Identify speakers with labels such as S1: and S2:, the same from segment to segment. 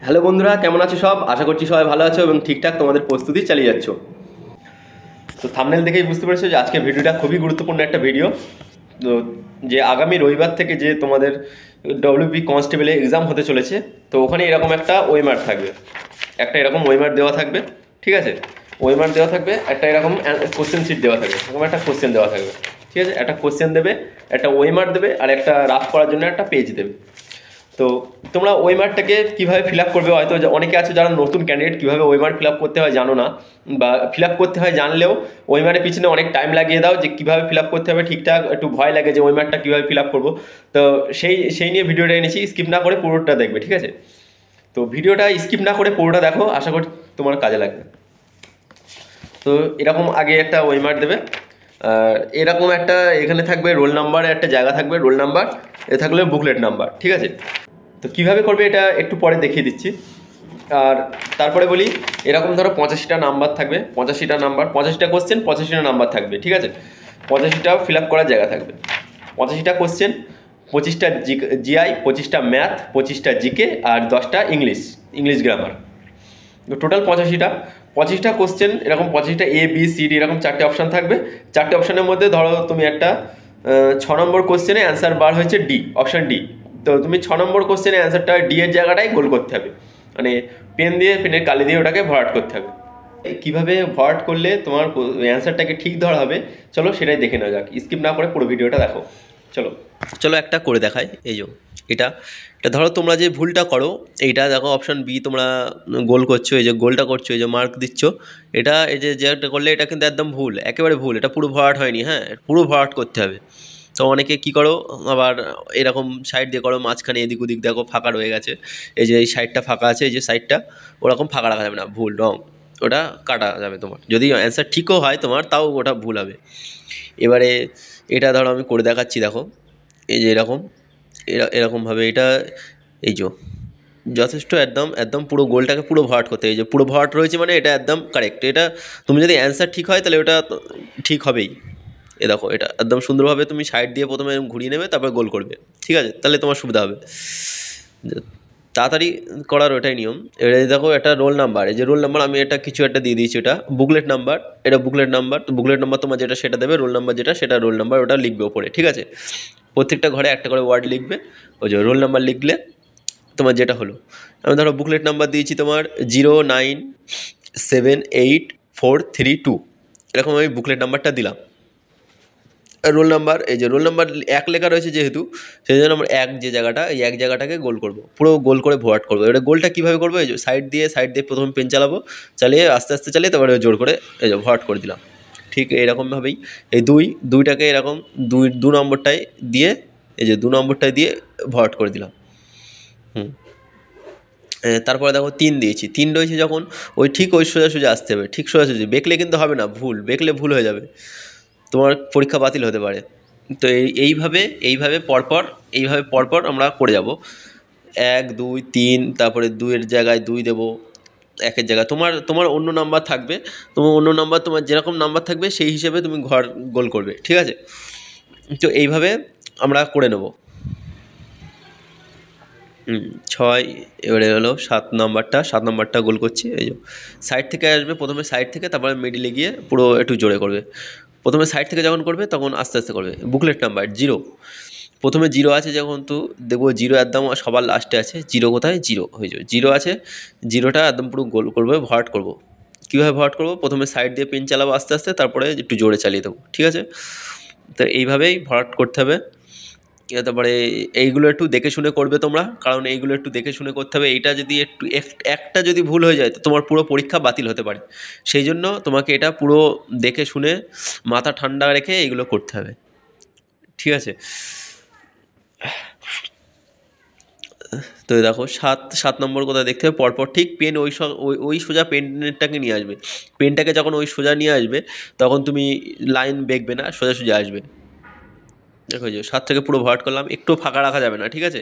S1: Hello বন্ধুরা, কেমন আছো সব? আশা করছি সবাই ভালো আছো এবং ঠিকঠাক তোমাদের প্রস্তুতি চালিয়ে যাচ্ছ। তো থাম্বনেল দেখেই বুঝতে পেরেছো যে আজকে ভিডিওটা খুবই গুরুত্বপূর্ণ একটা ভিডিও। তো যে আগামী রবিবার থেকে যে তোমাদের ডব্লিউপি কনস্টেবলে এক্সাম হতে চলেছে, তো ওখানে এরকম একটা ওয়েমার থাকবে, একটা এরকম ওয়েমার দেওয়া থাকবে। ঠিক আছে, ওয়েমার দেওয়া থাকবে, একটা এরকম কোশ্চেন শিট দেওয়া থাকবে, এরকম একটা কোশ্চেন দেওয়া থাকবে। ঠিক আছে, একটা কোশ্চেন দেবে, একটা ওয়েমার দেবে, আর একটা রাফ করার জন্য একটা পেজ দেবে। তো তোমরা ওয়েমারটাকে কীভাবে ফিল আপ করবে, হয়তো অনেকে আছে যারা নতুন ক্যান্ডিডেট, কীভাবে ওয়েমার ফিল আপ করতে হয় জানো না, বা ফিল আপ করতে হয় জানলেও ওয়েমারের পিছনে অনেক টাইম লাগিয়ে দাও যে কীভাবে ফিল আপ করতে হবে ঠিকঠাক, একটু ভয় লাগে যে ওয়েমারটা কীভাবে ফিল আপ করবো। তো সেই নিয়ে ভিডিওটা এনেছি, স্কিপ না করে পুরোটা দেখবে। ঠিক আছে, তো ভিডিওটা স্কিপ না করে পুরোটা দেখো, আশা করি তোমার কাজে লাগবে। তো এরকম আগে একটা ওয়েমার দেবে, আর এরকম একটা এখানে থাকবে রোল নাম্বার, একটা জায়গা থাকবে রোল নাম্বার, এ থাকলে বুকলেট নাম্বার। ঠিক আছে, তো কীভাবে করবে এটা একটু পরে দেখিয়ে দিচ্ছি। আর তারপরে বলি, এরকম ধরো 85টা নাম্বার থাকবে, 85টা নাম্বার, 85টা কোশ্চেন, 85টা নাম্বার থাকবে। ঠিক আছে, 85টা ফিল আপ করার জায়গা থাকবে, 85টা কোশ্চেন, 25টা জিআই, 25টা ম্যাথ, 25টা জিকে, আর 10টা ইংলিশ গ্রামার। টোটাল 85টা, 25টা কোশ্চেন, এরকম 25টা এ বি সি ডি, এরকম 4টে অপশান থাকবে। 4টে অপশানের মধ্যে ধরো তুমি একটা 6 নম্বর কোশ্চেনে অ্যান্সার বার হয়েছে ডি, অপশান ডি। তো তুমি 6 নম্বর কোশ্চেনে অ্যান্সারটা ডি এর জায়গাটায় গোল করতে হবে, মানে পেন দিয়ে, পেনের কালি দিয়ে ওটাকে ভরাট করতে হবে। কীভাবে ভরাট করলে তোমার অ্যান্সারটাকে ঠিক ধরা হবে, চলো সেটাই দেখে নেওয়া যাক। স্কিপ না করে পুরো ভিডিওটা দেখো। চলো চলো একটা করে দেখাই। এই যে এটা এটা ধরো তোমরা যে ভুলটা করো, এইটা দেখো অপশান বি, তোমরা গোল করছো, এই যে গোলটা করছো, এই যে মার্ক দিচ্ছ, এটা এই যে যেটা করলে এটা কিন্তু একদম ভুল, একেবারে ভুল, এটা পুরো ভরাট হয়নি। হ্যাঁ, পুরো ভরাট করতে হবে। তো অনেকে কী করো, আবার এরকম সাইড দিয়ে করো, মাঝখানে এদিক ওদিক দেখো ফাঁকা রয়ে গেছে, এই যে এই সাইডটা ফাঁকা আছে, এই যে সাইডটা, ওরকম ফাঁকা রাখা যাবে না, ভুল, রং, ওটা কাটা যাবে। তোমার যদি অ্যান্সার ঠিকও হয় তোমার, তাও ওটা ভুল হবে। এবারে এটা ধরো আমি করে দেখাচ্ছি, দেখো এই যে এরকম এরকমভাবে এটা, এই যে যথেষ্ট একদম একদম পুরো গোলটাকে পুরো ভরাট করতে, এই যে পুরো ভরাট রয়েছে, মানে এটা একদম কারেক্ট। এটা তুমি যদি অ্যান্সার ঠিক হয় তাহলে ওটা ঠিক হবেই। এ দেখো এটা একদম সুন্দরভাবে তুমি সাইড দিয়ে প্রথমে ঘুরিয়ে নেবে, তারপর গোল করবে। ঠিক আছে, তাহলে তোমার সুবিধা হবে, তাড়াতাড়ি করার ওটাই নিয়ম। এবারে দেখো একটা রোল নাম্বার, এই যে রোল নাম্বার আমি এটা কিছু একটা দিয়ে দিয়েছি, এটা বুকলেট নাম্বার, এটা বুকলেট নাম্বার। তো বুকলেট নাম্বার তোমার যেটা সেটা দেবে, রোল নাম্বার যেটা সেটা রোল নাম্বার, ওটা লিখবে ওপরে। ঠিক আছে, প্রত্যেকটা ঘরে একটা করে ওয়ার্ড লিখবে, ওই যে রোল নাম্বার লিখলে তোমার যেটা হলো। আমি ধরো বুকলেট নাম্বার দিয়েছি তোমার 0978432, এরকম আমি বুকলেট নাম্বারটা দিলাম। রোল নাম্বার, এই যে রোল নাম্বার 1 লেখা রয়েছে যেহেতু, সেই জন্য আমরা 1 যে জায়গাটা, এই 1 জায়গাটাকে গোল করব, পুরো গোল করে ভরাট করবো। এবার গোলটা কীভাবে করবো, এই যে সাইড দিয়ে প্রথমে পেন চালাবো, চালিয়ে আস্তে আস্তে চালিয়ে তারপরে জোর করে এই যে ভরাট করে দিলাম। ঠিক এরকমভাবেই এই দুইটাকে এরকম দু নম্বরটায় দিয়ে, এই যে 2 নম্বরটায় দিয়ে ভরাট করে দিলাম। তারপরে দেখো 3 দিয়েছি, 3 রয়েছে যখন, ওই সোজা আসতে হবে, ঠিক সোজাসুজি, বেঁকলে কিন্তু হবে না, বেঁকলে ভুল হয়ে যাবে, তোমার পরীক্ষা বাতিল হতে পারে। তো এইভাবে পরপর আমরা করে যাব, 1 2 3, তারপরে 2 এর জায়গায় 2 দেবো, 1 এর জায়গায় তোমার অন্য নাম্বার থাকবে, তোমার যেরকম নাম্বার থাকবে সেই হিসেবে তুমি ঘর গোল করবে। ঠিক আছে, তো এইভাবে আমরা করে নেব। 6, এবারে হলো 7 নম্বরটা গোল করছি। এই যে সাইড থেকে আসবে, প্রথমে সাইড থেকে, তারপরে মিডিলে গিয়ে পুরো একটু জোরে করবে। প্রথমে সাইড থেকে যখন করবে তখন আস্তে আস্তে করবে। বুকলেট নাম্বার 0, প্রথমে 0 আছে যখন, তো দেখবো 0 একদম সবার লাস্টে আছে। 0 কোথায়, 0 হয়ে যাবে, 0 আছে, 0টা একদম পুরো গোল করবে, ভরাট করবো। কীভাবে ভরাট করবো, প্রথমে সাইড দিয়ে পেন চালাবো আস্তে আস্তে, তারপরে একটু জোরে চালিয়ে দেবো। ঠিক আছে, তো এইভাবেই ভরাট করতে হবে। তারপরে এইগুলো একটু দেখে শুনে করবে তোমরা, কারণ এইগুলো একটু দেখে শুনে করতে হবে। এইটা যদি একটা যদি ভুল হয়ে যায় তো তোমার পুরো পরীক্ষা বাতিল হতে পারে। সেই জন্য তোমাকে এটা পুরো দেখে শুনে মাথা ঠান্ডা রেখে এইগুলো করতে হবে। ঠিক আছে, তো দেখো 7 নম্বর কোথায় দেখতে হবে, পরপর ঠিক পেন ওই সোজা পেনটাকে নিয়ে আসবে। পেনটাকে যখন ওই সোজা নিয়ে আসবে তখন তুমি লাইন বেঁকবে না, সোজা আসবে। দেখো যে 7 থেকে পুরো ভরাট করলাম, একটু ফাঁকা রাখা যাবে না। ঠিক আছে,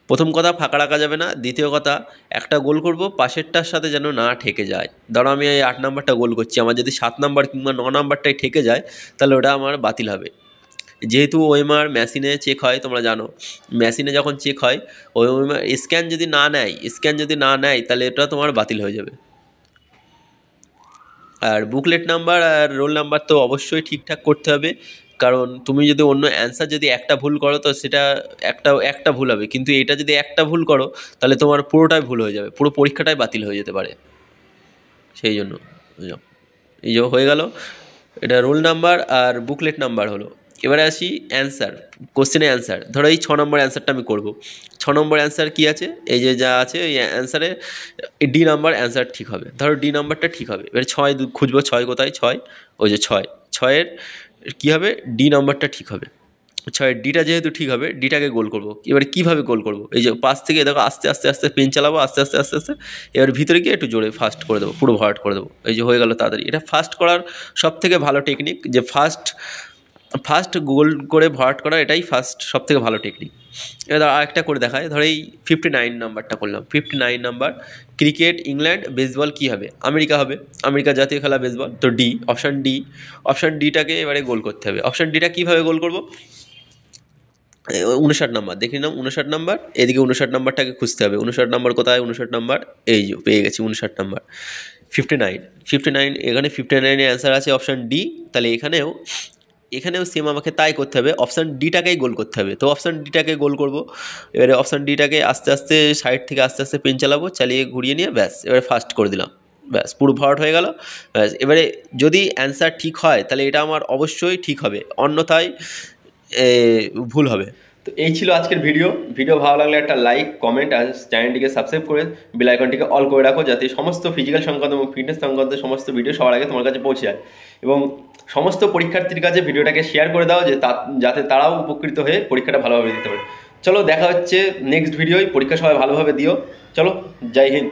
S1: প্রথম কথা ফাঁকা রাখা যাবে না। দ্বিতীয় কথা, একটা গোল করব পাশেরটার সাথে যেন না ঠেকে যায়। ধরো আমি এই 8 নাম্বারটা গোল করছি, আমার যদি 7 নাম্বার কিংবা 9 নাম্বারটাই ঠেকে যায় তাহলে ওটা আমার বাতিল হবে। যেহেতু ওএমআর মেশিনে চেক হয়, তোমরা জানো মেশিনে যখন চেক হয় ওএমআর স্ক্যান যদি না নেয় তাহলে এটা তোমার বাতিল হয়ে যাবে। আর বুকলেট নাম্বার আর রোল নাম্বার তো অবশ্যই ঠিকঠাক করতে হবে, কারণ তুমি যদি অন্য অ্যান্সার যদি একটা ভুল করো তো সেটা একটা ভুল হবে, কিন্তু এটা যদি একটা ভুল করো তাহলে তোমার পুরোটাই ভুল হয়ে যাবে, পুরো পরীক্ষাটাই বাতিল হয়ে যেতে পারে। সেই জন্য এই যে হয়ে গেল, এটা রোল নাম্বার আর বুকলেট নাম্বার হলো। এবারে আসি অ্যান্সার, কোশ্চেনের অ্যান্সার। ধরো এই 6 নম্বর অ্যান্সারটা আমি করব। 6 নম্বর অ্যান্সার কী আছে, এই যে যা আছে এই অ্যান্সারে ডি নাম্বার অ্যান্সার ঠিক হবে। ধরো ডি নাম্বারটা ঠিক হবে, এবারে 6 খুঁজবো, 6 কোথায়, 6 ওই যে 6 কী হবে, ডি নাম্বারটা ঠিক হবে। 6 ডিটা যেহেতু ঠিক হবে, ডিটাকে গোল করবো। এবারে কীভাবে গোল করবো, এই যে পাশ থেকে দেখো আস্তে আস্তে আস্তে পেন চালাবো, আস্তে আস্তে আস্তে আস্তে এবার ভিতরে গিয়ে একটু জোরে ফাস্ট করে দেবো, পুরো ভরাট করে দেবো। এই যে হয়ে গেল তাড়াতাড়ি। এটা ফাস্ট করার সবথেকে ভালো টেকনিক, যে ফার্স্ট গোল করে ভরাট করা, এটাই সবথেকে ভালো টেকনিক। এবার আরেকটা করে দেখায়, ধরো এই 59 নাম্বারটা করলাম। 59 নাম্বার, ক্রিকেট, ইংল্যান্ড, বেসবল কী হবে, আমেরিকা হবে, আমেরিকা জাতীয় খেলা বেসবল, তো ডি, অপশান ডিটাকে এবারে গোল করতে হবে। অপশান ডিটা কীভাবে গোল করবো, 59 নাম্বার দেখে নাও, 59 নাম্বার, এদিকে 59 নাম্বারটাকে খুঁজতে হবে। 59 নাম্বার কোথায়, 59 নাম্বার এই যে পেয়ে গেছি 59 নাম্বার। 59 এখানে 59-এর অ্যান্সার আছে অপশান ডি। তাহলে এখানেও সেম আমাকে তাই করতে হবে, অপশান ডিটাকেই গোল করতে হবে। তো অপশান ডিটাকে গোল করব। এবারে অপশান ডিটাকে আস্তে আস্তে সাইড থেকে আস্তে আস্তে পেন চালাবো, চালিয়ে ঘুরিয়ে নিয়ে ব্যাস এবারে ফাস্ট করে দিলাম, ব্যাস পুরো ভরাট হয়ে গেল। ব্যাস এবারে যদি অ্যান্সার ঠিক হয় তাহলে এটা আমার অবশ্যই ঠিক হবে, অন্যথায় ভুল হবে। তো এই ছিল আজকের ভিডিও ভালো লাগলে একটা লাইক, কমেন্ট আর চ্যানেলটিকে সাবস্ক্রাইব করে বেল আইকনটিকে অল করে রাখো, যাতে সমস্ত ফিজিক্যাল সংক্রান্ত এবং ফিটনেস সংক্রান্ত সমস্ত ভিডিও সবার আগে তোমার কাছে পৌঁছে যায়। এবং সমস্ত পরীক্ষার্থীর কাছে ভিডিওটাকে শেয়ার করে দাও, যাতে তারাও উপকৃত হয়ে পরীক্ষাটা ভালোভাবে দিতে পারে। চলো দেখা হচ্ছে নেক্সট ভিডিওয়। পরীক্ষা সবাই ভালোভাবে দিও। চলো, জয় হিন্দ।